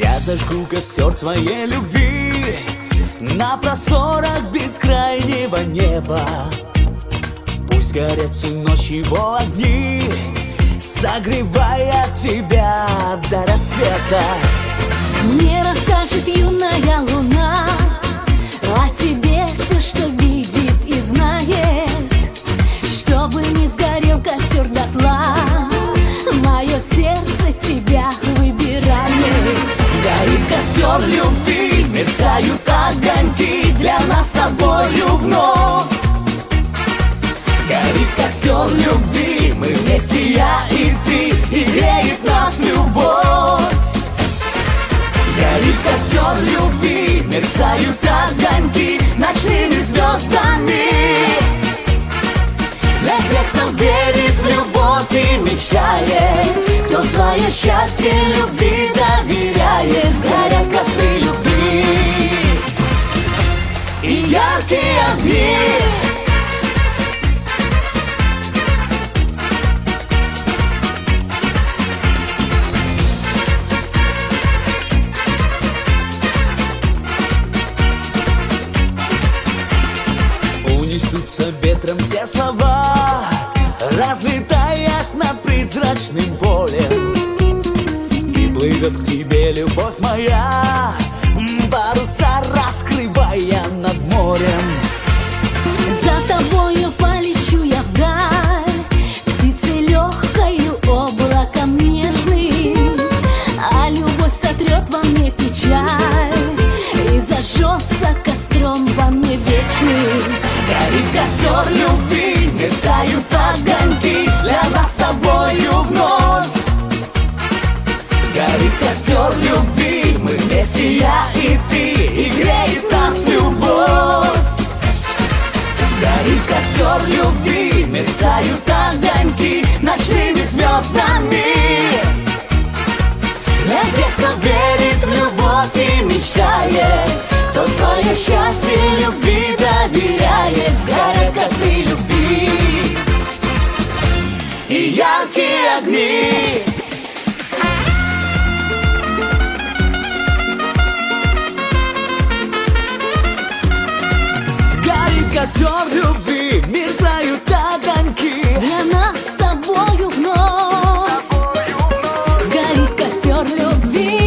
Я зажгу костер своей любви на просторах бескрайнего неба. Пусть горят всю ночь его огни, согревая тебя до рассвета. Мне расскажет юная луна о тебе все, что видит и знает, чтобы не сгорел костер дотла. Мое сердце тебя выбирает. Горит костер любви, мерцают огоньки для нас с тобою вновь. Горит костер любви, мы вместе, я и ты, и греет нас любовь. Горит костер любви, мерцают огоньки ночными звездами. Для тех, кто верит в любовь и мечтает, кто свое счастье любви доверяет. Горят костры любви и яркие огни. Унесутся ветром все слова, разлетаясь над призрачным полем. И плывет к тебе любовь моя, паруса раскрывая над морем. За тобою полечу я вдаль, птицей легкою, облаком нежным. А любовь сотрет во мне печаль и зажжется костром во мне вечным. Горит костер любви, мерцают огоньки для нас с тобою вновь. Горит костер любви, мы вместе, я и ты, и греет нас любовь. Горит костер любви, мерцают огоньки ночными звездами. Для тех, кто верит в любовь и мечтает, кто свое счастье любви доверяет. Горят костры любви и яркие огни. Горит костер любви, мерцают огоньки для нас с тобою вновь. Горит костер любви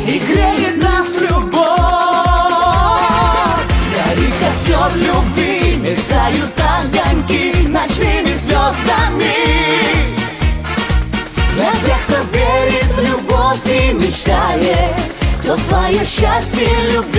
и греет нас любовь. Горит костер любви, мерцают огоньки ночными звездами. Для тех, кто верит в любовь и мечтает, кто свое счастье любви